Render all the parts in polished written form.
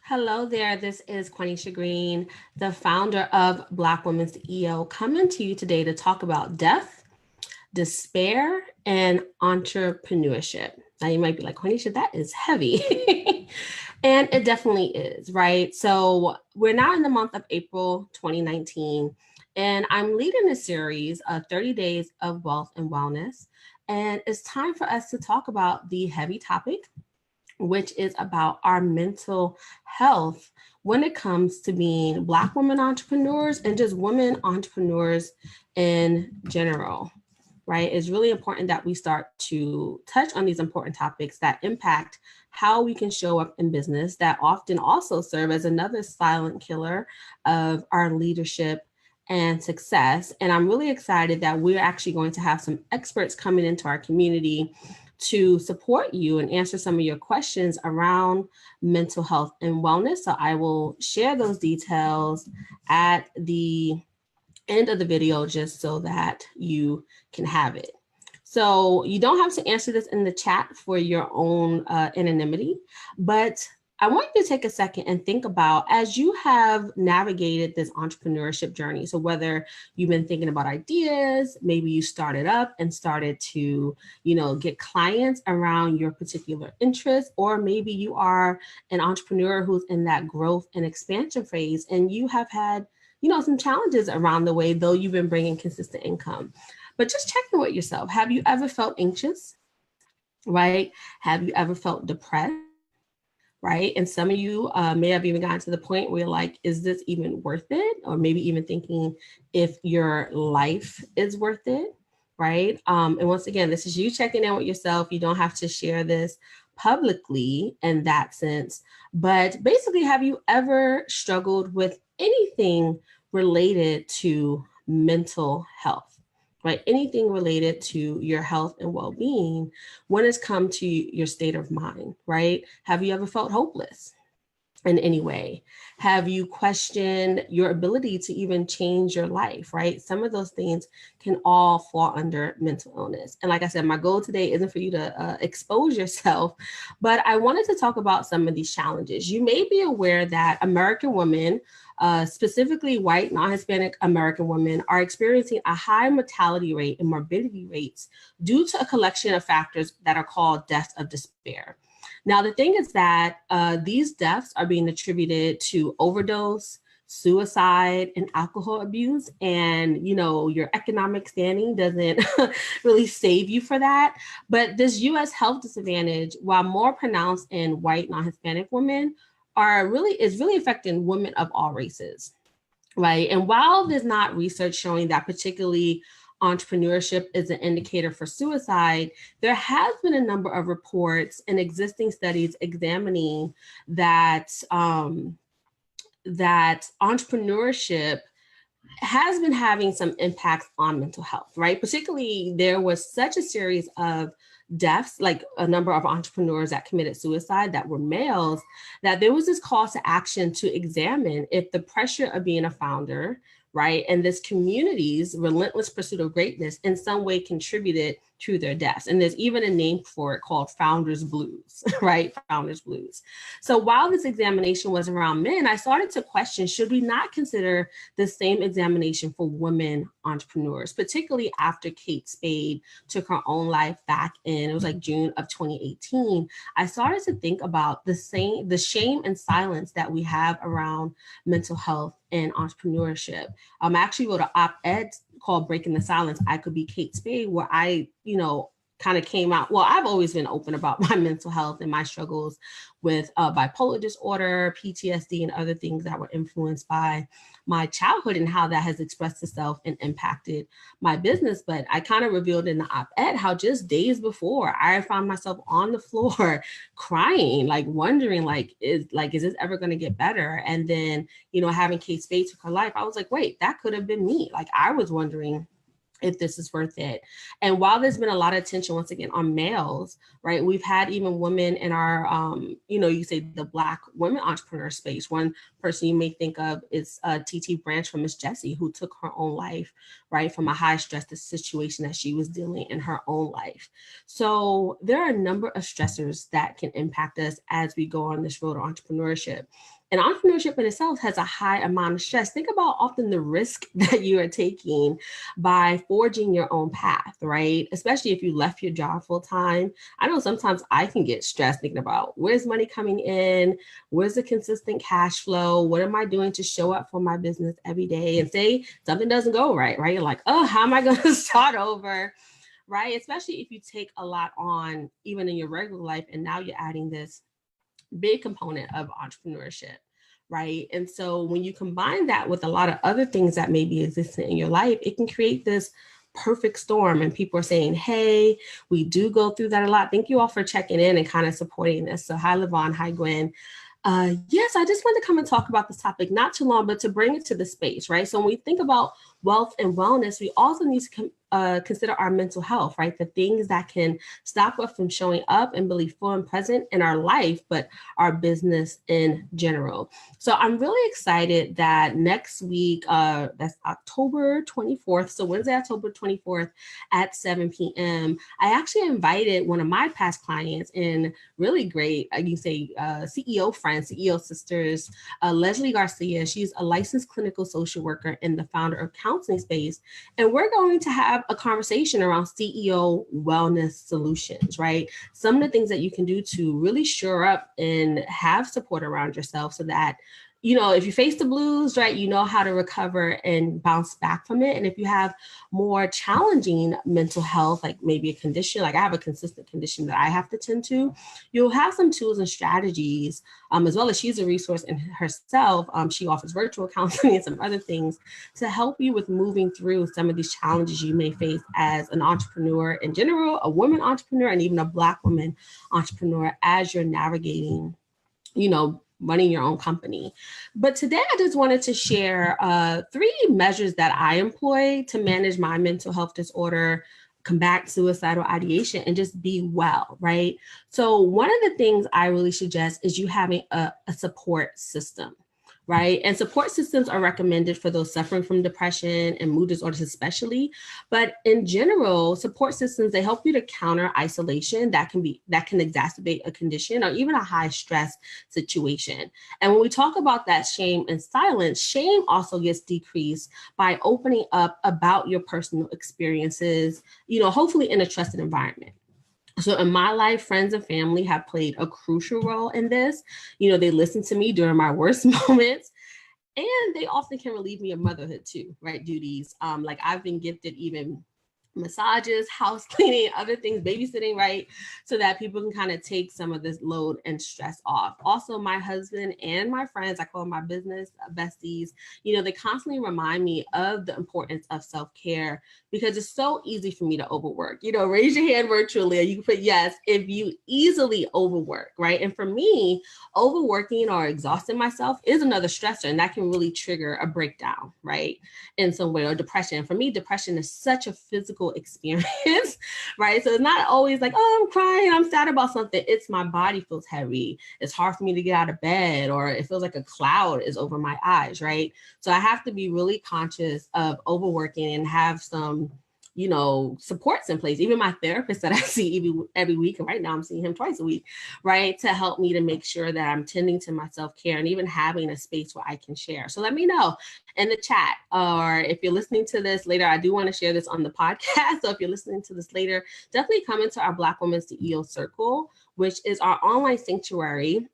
Hello there. This is Quanisha Green, the founder of Black Women's EO, coming to you today to talk about death, despair, and entrepreneurship. Now you might be like, Quanisha, that is heavy. And it definitely is, right? So we're now in the month of April 2019, and I'm leading a series of 30 Days of Wealth and Wellness. And it's time for us to talk about the heavy topic, which is about our mental health when it comes to being Black women entrepreneurs and just women entrepreneurs in general, right? It's really important that we start to touch on these important topics that impact how we can show up in business, that often also serve as another silent killer of our leadership and success. And I'm really excited that we're actually going to have some experts coming into our community to support you and answer some of your questions around mental health and wellness. So I will share those details at the end of the video just so that you can have it. So you don't have to answer this in the chat for your own anonymity, but I want you to take a second and think about as you have navigated this entrepreneurship journey. So whether you've been thinking about ideas, maybe you started up and started to, get clients around your particular interest, or maybe you are an entrepreneur who's in that growth and expansion phase and you have had, some challenges around the way, though you've been bringing consistent income. But just checking with yourself. Have you ever felt anxious, right? Have you ever felt depressed? Right. And some of you may have even gotten to the point where you're like, is this even worth it? Or maybe even thinking if your life is worth it. Right. And once again, this is you checking in with yourself. You don't have to share this publicly in that sense. But basically, have you ever struggled with anything related to mental health? Right? Anything related to your health and well-being when it's come to your state of mind, right? Have you ever felt hopeless in any way? Have you questioned your ability to even change your life, right? Some of those things can all fall under mental illness. And like I said, my goal today isn't for you to expose yourself, but I wanted to talk about some of these challenges. You may be aware that American women, specifically white, non-Hispanic American women, are experiencing a high mortality rate and morbidity rates due to a collection of factors that are called deaths of despair. Now, the thing is that these deaths are being attributed to overdose, suicide, and alcohol abuse. And, your economic standing doesn't really save you for that. But this U.S. health disadvantage, while more pronounced in white, non-Hispanic women, is really affecting women of all races, right? And while there's not research showing that particularly entrepreneurship is an indicator for suicide, there has been a number of reports and existing studies examining that that entrepreneurship has been having some impacts on mental health, right? Particularly, there was such a series of deaths, like a number of entrepreneurs that committed suicide that were males, that there was this call to action to examine if the pressure of being a founder, right, and this community's relentless pursuit of greatness in some way contributed to their deaths. And there's even a name for it called Founders Blues, right? Founders Blues. So while this examination was around men, I started to question, should we not consider the same examination for women entrepreneurs, particularly after Kate Spade took her own life back in, it was like June of 2018. I started to think about the shame and silence that we have around mental health and entrepreneurship. I actually wrote an op-ed called Breaking the Silence, I Could Be Kate Spade, where I, kind of came out. Well, I've always been open about my mental health and my struggles with bipolar disorder, PTSD, and other things that were influenced by my childhood and how that has expressed itself and impacted my business. But I kind of revealed in the op-ed how just days before I found myself on the floor crying, like wondering, is this ever going to get better? And then, having Kate Spade took her life, I was like, wait, that could have been me. Like I was wondering if this is worth it. And while there's been a lot of attention once again on males, right, we've had even women in our, you say the Black women entrepreneur space. One person you may think of is TT Branch from Miss Jessie, who took her own life, right, from a high stress situation that she was dealing in her own life. So there are a number of stressors that can impact us as we go on this road to entrepreneurship. And entrepreneurship in itself has a high amount of stress. Think about often the risk that you are taking by forging your own path, right? Especially if you left your job full time. I know sometimes I can get stressed thinking about where's money coming in? Where's the consistent cash flow? What am I doing to show up for my business every day? And say something doesn't go right? You're like, oh, how am I going to start over? Right? Especially if you take a lot on even in your regular life, and now you're adding this big component of entrepreneurship, right? And so when you combine that with a lot of other things that may be existing in your life, it can create this perfect storm. And people are saying, hey, we do go through that a lot. Thank you all for checking in and kind of supporting this. So hi, Levon. Hi, Gwen. Yes, I just wanted to come and talk about this topic, not too long, but to bring it to the space, right? So when we think about wealth and wellness, we also need to consider our mental health, right? The things that can stop us from showing up and being full and present in our life, but our business in general. So I'm really excited that next week, that's October 24th. So Wednesday, October 24th at 7 p.m. I actually invited one of my past clients and really great, you say CEO friends, CEO sisters, Leslie Garcia. She's a licensed clinical social worker and the founder of Counseling Space. And we're going to have a conversation around CEO wellness solutions, right? Some of the things that you can do to really shore up and have support around yourself so that, if you face the blues, right, you know how to recover and bounce back from it. And if you have more challenging mental health, like maybe a condition, like I have a consistent condition that I have to tend to, you'll have some tools and strategies, as well as she's a resource in herself. She offers virtual counseling and some other things to help you with moving through some of these challenges you may face as an entrepreneur in general, a woman entrepreneur, and even a Black woman entrepreneur as you're navigating, running your own company. But today I just wanted to share 3 measures that I employ to manage my mental health disorder, combat suicidal ideation, and just be well, right? So one of the things I really suggest is you having a support system, right? And support systems are recommended for those suffering from depression and mood disorders especially. But in general, support systems, they help you to counter isolation that can exacerbate a condition or even a high stress situation. And when we talk about that shame and silence, shame also gets decreased by opening up about your personal experiences, hopefully in a trusted environment. So in my life, friends and family have played a crucial role in this. They listen to me during my worst moments, and they often can relieve me of motherhood too, right? Duties. Like I've been gifted even massages, house cleaning, other things, babysitting, right? So that people can kind of take some of this load and stress off. Also, my husband and my friends, I call them my business besties, they constantly remind me of the importance of self-care because it's so easy for me to overwork. Raise your hand virtually, or you can put yes if you easily overwork, right? And for me, overworking or exhausting myself is another stressor, and that can really trigger a breakdown, right? In some way, or depression. For me, depression is such a physical experience, right? So it's not always like, oh, I'm crying, I'm sad about something. It's my body feels heavy. It's hard for me to get out of bed, or it feels like a cloud is over my eyes, right? So I have to be really conscious of overworking and have some supports in place. Even my therapist that I see every week, and right now I'm seeing him twice a week, right? To help me to make sure that I'm tending to my self-care and even having a space where I can share. So let me know in the chat, or if you're listening to this later, I do want to share this on the podcast. So if you're listening to this later, definitely come into our Black Women CEO Circle, which is our online sanctuary.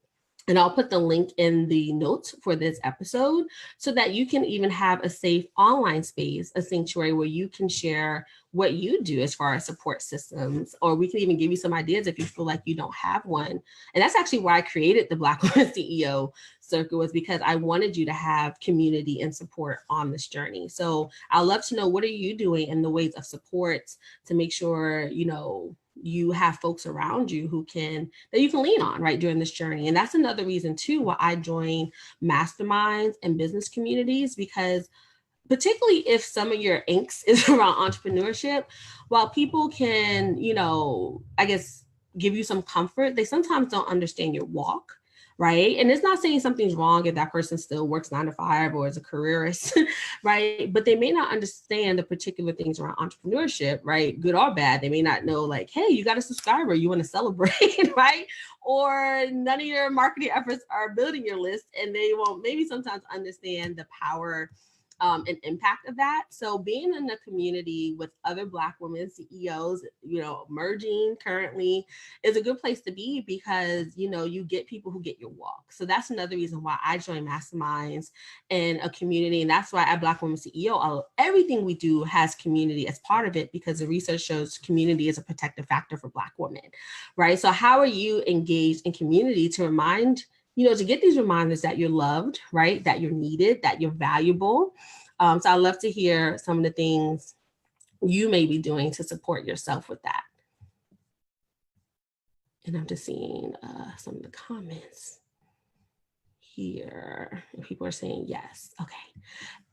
And I'll put the link in the notes for this episode so that you can even have a safe online space, a sanctuary where you can share what you do as far as support systems, or we can even give you some ideas if you feel like you don't have one. And that's actually why I created the Black Women CEO Circle, was because I wanted you to have community and support on this journey. So I'd love to know, what are you doing in the ways of support to make sure, you have folks around you that you can lean on, right, during this journey. And that's another reason too why I join masterminds and business communities, because particularly if some of your angst is around entrepreneurship, while people can, I guess, give you some comfort, they sometimes don't understand your walk. Right. And it's not saying something's wrong if that person still works 9 to 5 or is a careerist, right? But they may not understand the particular things around entrepreneurship, right? Good or bad. They may not know, like, hey, you got a subscriber, you want to celebrate, right? Or none of your marketing efforts are building your list, and they won't maybe sometimes understand the power and impact of that. So being in a community with other Black women CEOs, emerging currently, is a good place to be, because, you get people who get your walk. So that's another reason why I join masterminds and a community. And that's why at Black Women CEO, everything we do has community as part of it, because the research shows community is a protective factor for Black women, right? So how are you engaged in community to remind, to get these reminders that you're loved, right? That you're needed, that you're valuable. So I'd love to hear some of the things you may be doing to support yourself with that. And I'm just seeing some of the comments here. People are saying yes. Okay.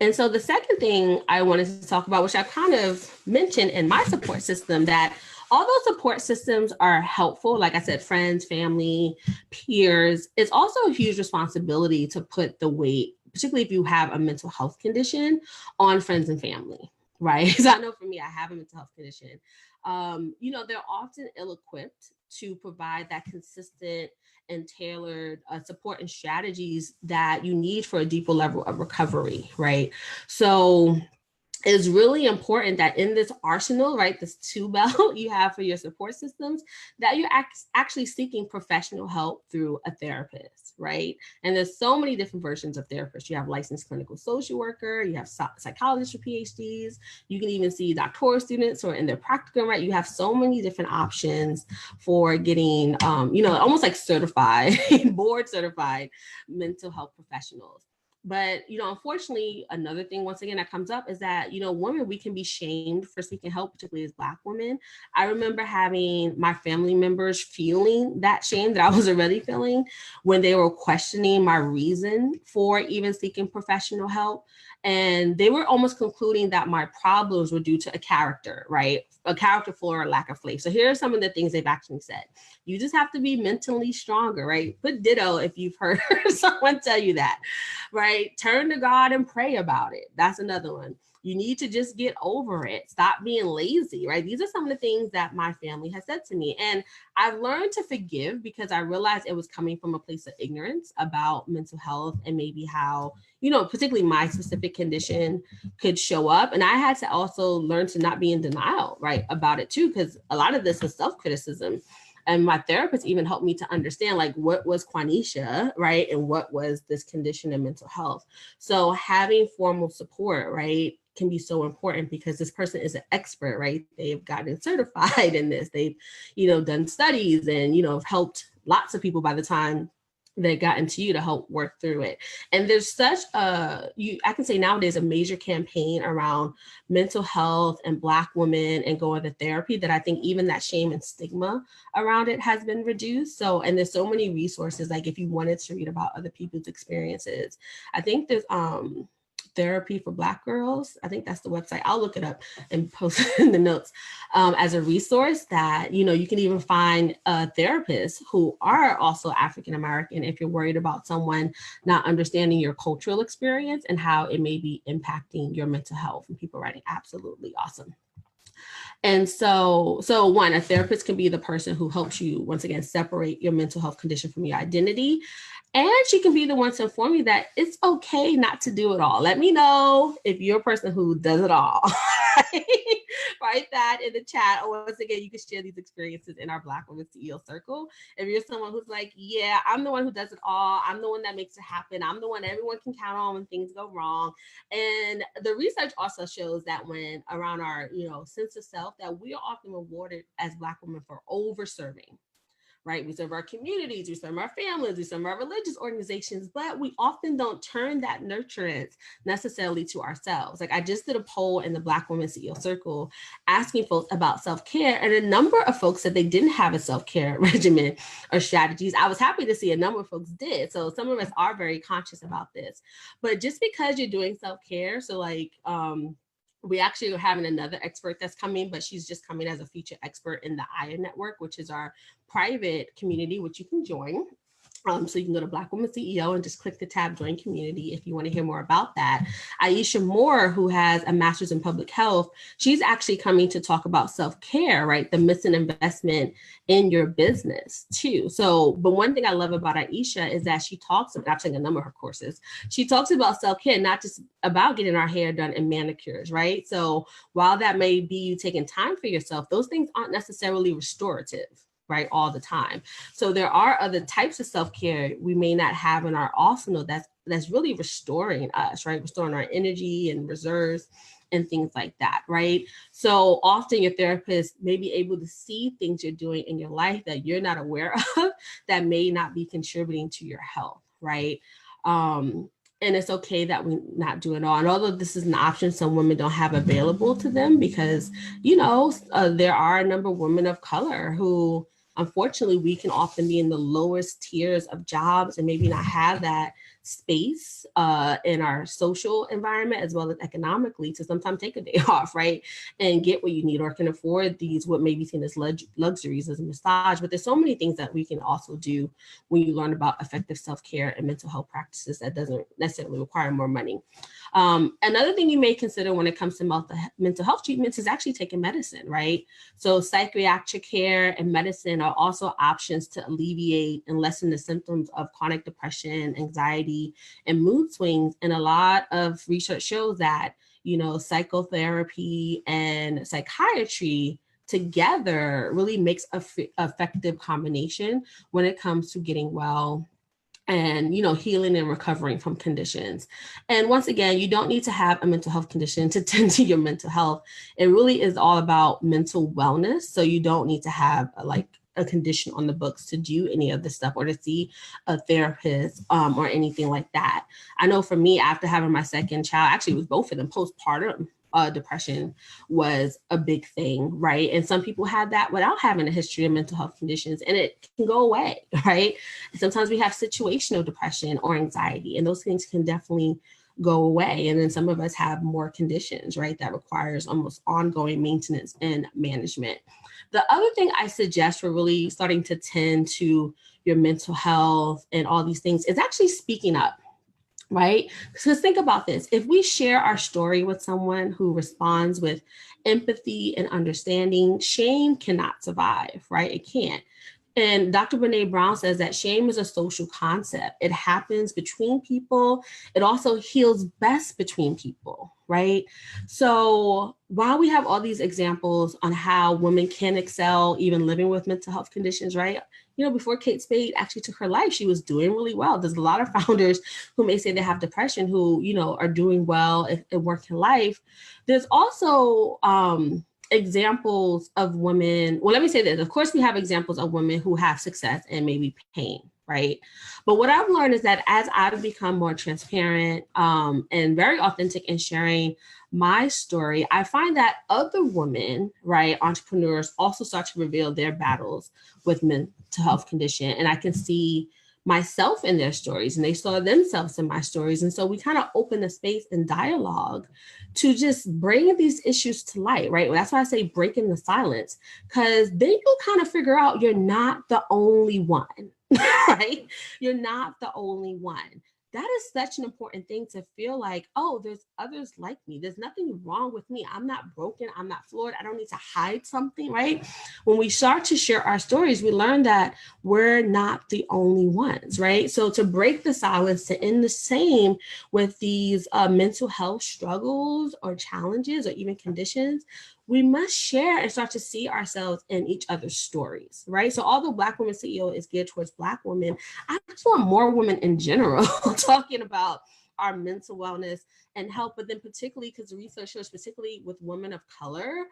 And so the second thing I wanted to talk about, which I kind of mentioned in my support system, that although support systems are helpful, like I said, friends, family, peers, it's also a huge responsibility to put the weight, particularly if you have a mental health condition, on friends and family, right? Because I know for me, I have a mental health condition. They're often ill-equipped to provide that consistent and tailored support and strategies that you need for a deeper level of recovery, right? So it's really important that in this arsenal, right, this tool belt you have for your support systems, that you're actually seeking professional help through a therapist, right? And there's so many different versions of therapists. You have licensed clinical social worker, you have psychologists with PhDs, you can even see doctoral students who are in their practicum, right? You have so many different options for getting, almost like certified, board certified mental health professionals. But, unfortunately, another thing, once again, that comes up is that, women, we can be shamed for seeking help, particularly as Black women. I remember having my family members feeling that shame that I was already feeling when they were questioning my reason for even seeking professional help. And they were almost concluding that my problems were due to a character, right? A character flaw or lack of faith. So here are some of the things they've actually said. You just have to be mentally stronger, right? Put ditto if you've heard someone tell you that, right? Turn to God and pray about it. That's another one. You need to just get over it. Stop being lazy, right? These are some of the things that my family has said to me. And I've learned to forgive because I realized it was coming from a place of ignorance about mental health and maybe how, particularly my specific condition could show up. And I had to also learn to not be in denial, right, about it too, because a lot of this is self-criticism. And my therapist even helped me to understand, like, what was Quanisha, right? And what was this condition in mental health? So having formal support, right, can be so important because this person is an expert, right? They've gotten certified in this. They've, done studies and, have helped lots of people by the time they got into you to help work through it. And there's such I can say nowadays, a major campaign around mental health and Black women and going to therapy that I think even that shame and stigma around it has been reduced. So, and there's so many resources, like if you wanted to read about other people's experiences, I think there's Therapy for Black Girls. I think that's the website. I'll look it up and post it in the notes as a resource that, you can even find therapists who are also African-American if you're worried about someone not understanding your cultural experience and how it may be impacting your mental health. And people writing absolutely awesome. And so one, a therapist can be the person who helps you, once again, separate your mental health condition from your identity. And she can be the one to inform you that it's okay not to do it all. Let me know if you're a person who does it all. Write that in the chat. Or once again, you can share these experiences in our Black Women CEO circle. If you're someone who's like, yeah, I'm the one who does it all. I'm the one that makes it happen. I'm the one everyone can count on when things go wrong. And the research also shows that when around our, sense of self, that we are often rewarded as Black women for over serving. right? We serve our communities, we serve our families, we serve our religious organizations, but we often don't turn that nurturance necessarily to ourselves. Like I just did a poll in the Black Women CEO Circle asking folks about self-care, and a number of folks said they didn't have a self-care regimen or strategies. I was happy to see a number of folks did. So some of us are very conscious about this. But just because you're doing self-care, so like we actually are having another expert that's coming, but she's just coming as a featured expert in the Aya Network, which is our private community, which you can join. So you can go to Black Woman CEO and just click the tab Join Community if you want to hear more about that. Aisha Moore, who has a master's in public health, she's actually coming to talk about self-care, right? The missing investment in your business too. So, but one thing I love about Aisha is that she talks about, I've taken a number of her courses, she talks about self-care, not just about getting our hair done and manicures, right? So while that may be you taking time for yourself, those things aren't necessarily restorative, right, all the time. So there are other types of self-care we may not have in our arsenal that's really restoring us, right? Restoring our energy and reserves and things like that, right? So often your therapist may be able to see things you're doing in your life that you're not aware of that may not be contributing to your health, right? And it's okay that we not do it all. And although this is an option some women don't have available to them because, there are a number of women of color who, unfortunately, we can often be in the lowest tiers of jobs and maybe not have that space in our social environment as well as economically to sometimes take a day off, right? And get what you need or can afford these, what may be seen as luxuries as a massage. But there's so many things that we can also do when you learn about effective self-care and mental health practices that doesn't necessarily require more money. Another thing you may consider when it comes to mental health treatments is actually taking medicine, right? So psychiatric care and medicine are also options to alleviate and lessen the symptoms of chronic depression, anxiety, and mood swings. And a lot of research shows that, psychotherapy and psychiatry together really makes an effective combination when it comes to getting well and, healing and recovering from conditions. And once again, you don't need to have a mental health condition to tend to your mental health. It really is all about mental wellness. So you don't need to have a condition on the books to do any of this stuff or to see a therapist or anything like that. I know for me, after having my second child, actually it was both of them, postpartum depression was a big thing, right? And some people had that without having a history of mental health conditions, and it can go away, right? Sometimes we have situational depression or anxiety, and those things can definitely go away. And then some of us have more conditions, right, that requires almost ongoing maintenance and management. The other thing I suggest for really starting to tend to your mental health and all these things is actually speaking up. Right? Because think about this. If we share our story with someone who responds with empathy and understanding, shame cannot survive, right? It can't. And Dr. Brene Brown says that shame is a social concept. It happens between people. It also heals best between people, right? So while we have all these examples on how women can excel, even living with mental health conditions, right? Before Kate Spade actually took her life, she was doing really well. There's a lot of founders who may say they have depression who, are doing well in work and life. There's also examples of women. Well, let me say this. Of course, we have examples of women who have success and maybe pain, right? But what I've learned is that as I've become more transparent and very authentic in sharing my story, I find that other women, right, entrepreneurs also start to reveal their battles with mental health condition. And I can see myself in their stories and they saw themselves in my stories. And so we kind of open the space and dialogue to just bring these issues to light, right? That's why I say breaking the silence, because then you'll kind of figure out you're not the only one, right? You're not the only one. That is such an important thing to feel like, oh, there's others like me. There's nothing wrong with me. I'm not broken. I'm not flawed. I don't need to hide something, right? When we start to share our stories, we learn that we're not the only ones, right? So to break the silence, to end the same with these mental health struggles or challenges or even conditions, we must share and start to see ourselves in each other's stories, right? So although Black Women CEO is geared towards Black women, I just want more women in general talking about our mental wellness and health, but then particularly because the research shows, particularly with women of color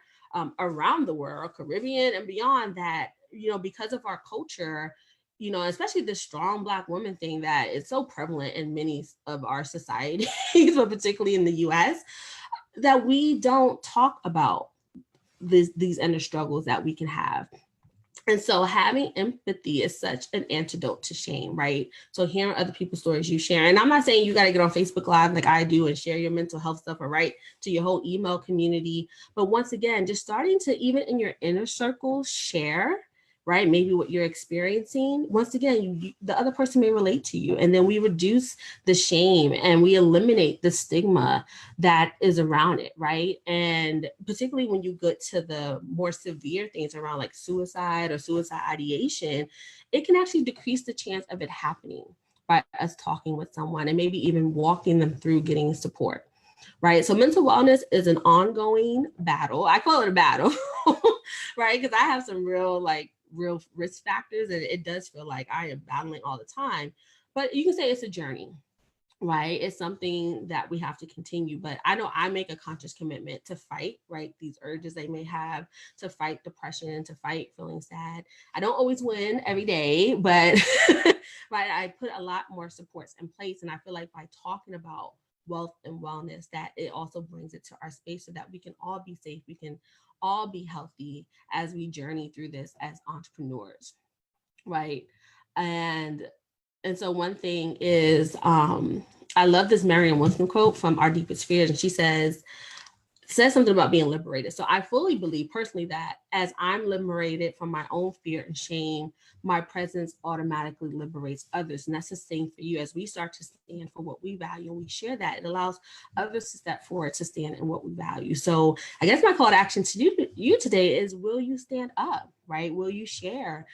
around the world, Caribbean and beyond, that, because of our culture, especially the strong Black woman thing that is so prevalent in many of our societies, but particularly in the US, that we don't talk about these inner struggles that we can have. And so having empathy is such an antidote to shame, right? So hearing other people's stories, you share. And I'm not saying you got to get on Facebook Live like I do and share your mental health stuff or write to your whole email community. But once again, just starting to, even in your inner circle, share, right? Maybe what you're experiencing. Once again, the other person may relate to you. And then we reduce the shame and we eliminate the stigma that is around it, right? And particularly when you get to the more severe things around like suicide or suicide ideation, it can actually decrease the chance of it happening by us talking with someone and maybe even walking them through getting support, right? So mental wellness is an ongoing battle. I call it a battle, right? Because I have some real risk factors, and it does feel like I am battling all the time. But you can say it's a journey, right? It's something that we have to continue. But I know I make a conscious commitment to fight, right, these urges they may have, to fight depression, to fight feeling sad. I don't always win every day, but right, I put a lot more supports in place. And I feel like by talking about wealth and wellness, that it also brings it to our space so that we can all be safe, we can all be healthy as we journey through this as entrepreneurs, right? And so one thing is, I love this Merriam-Webster quote from Our Deepest Fears, and she says something about being liberated. So I fully believe personally that as I'm liberated from my own fear and shame, my presence automatically liberates others. And that's the same for you. As we start to stand for what we value and we share that, it allows others to step forward to stand in what we value. So I guess my call to action to you today is, will you stand up, right? Will you share,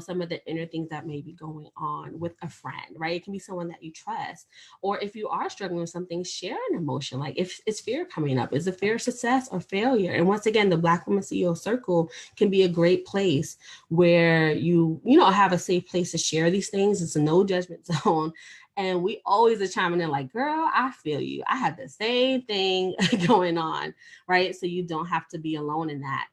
some of the inner things that may be going on with a friend, right? It can be someone that you trust. Or if you are struggling with something, share an emotion. Like, if it's fear coming up, is it fear of success or failure? And once again, the Black Women CEO Circle can be a great place where you have a safe place to share these things. It's a no judgment zone. And we always are chiming in like, girl, I feel you. I had the same thing going on, right? So you don't have to be alone in that.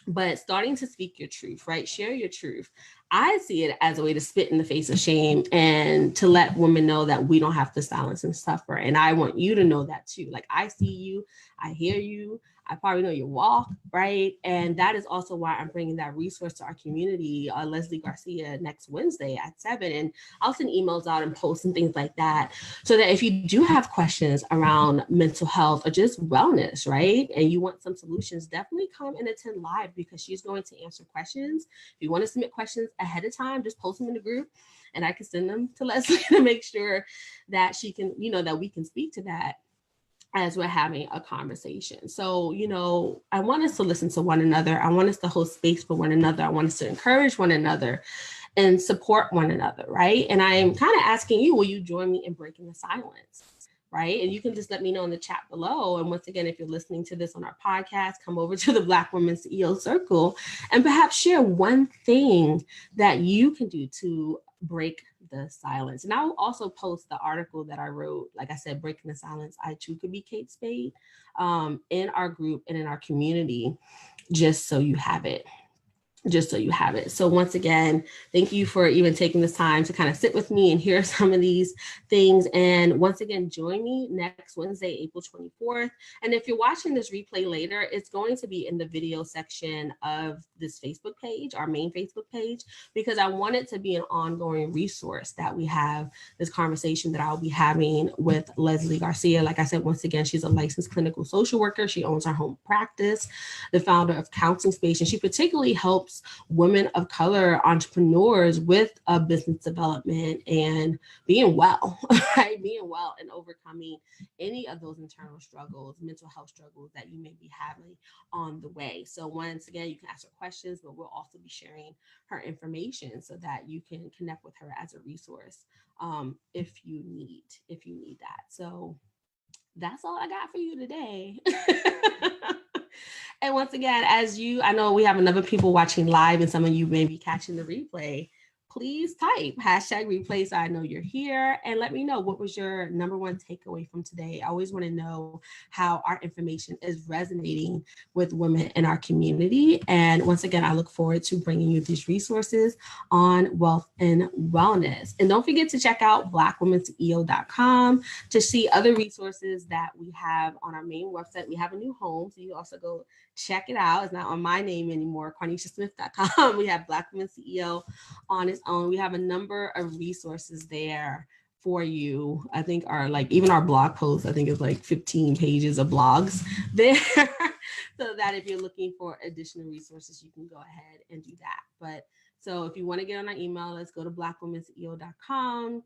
But starting to speak your truth, right? Share your truth. I see it as a way to spit in the face of shame and to let women know that we don't have to silence and suffer. And I want you to know that too. Like, I see you, I hear you, I probably know your walk, right? And that is also why I'm bringing that resource to our community, Leslie Garcia, next Wednesday at 7. And I'll send emails out and posts and things like that, so that if you do have questions around mental health or just wellness, right, and you want some solutions, definitely come and attend live, because she's going to answer questions. If you want to submit questions ahead of time, just post them in the group and I can send them to Leslie to make sure that she can, that we can speak to that as we're having a conversation. So, I want us to listen to one another. I want us to hold space for one another. I want us to encourage one another and support one another, right? And I'm kind of asking you, will you join me in breaking the silence? Right? And you can just let me know in the chat below. And once again, if you're listening to this on our podcast, come over to the Black Women CEO Circle and perhaps share one thing that you can do to break the silence. And I'll also post the article that I wrote, like I said, Breaking the Silence, I Too Could Be Kate Spade, in our group and in our community, just so you have it. So once again, thank you for even taking this time to kind of sit with me and hear some of these things. And once again, join me next Wednesday, April 24th. And if you're watching this replay later, it's going to be in the video section of this Facebook page, our main Facebook page, because I want it to be an ongoing resource that we have this conversation that I'll be having with Leslie Garcia. Like I said, once again, she's a licensed clinical social worker. She owns her home practice, the founder of Counseling Space, and she particularly helps women of color entrepreneurs with business development and being well, right? Being well and overcoming any of those internal struggles, mental health struggles that you may be having on the way. So once again, you can ask her questions, but we'll also be sharing her information so that you can connect with her as a resource if you need that. So that's all I got for you today. And once again, I know we have another people watching live and some of you may be catching the replay. please type #replay so I know you're here, and let me know what was your number one takeaway from today. I always want to know how our information is resonating with women in our community. And once again, I look forward to bringing you these resources on wealth and wellness. And don't forget to check out blackwomensceo.com to see other resources that we have on our main website. We have a new home, so you also go check it out. It's not on my name anymore, QuanishaSmith.com. We have Black Women CEO on its own. We have a number of resources there for you. I think our, like, even our blog post, I think is like 15 pages of blogs there. So that if you're looking for additional resources, you can go ahead and do that. But so if you want to get on our email, let's go to blackwomensceo.com.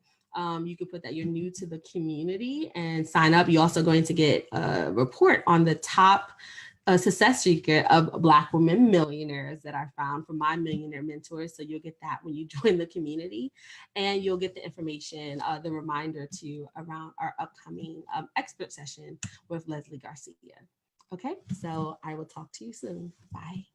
You can put that you're new to the community and sign up. You're also going to get a report on the top success secret of Black women millionaires that I found from my millionaire mentors. So you'll get that when you join the community, and you'll get the information, the reminder to around our upcoming expert session with Leslie Garcia. Okay, so I will talk to you soon. Bye.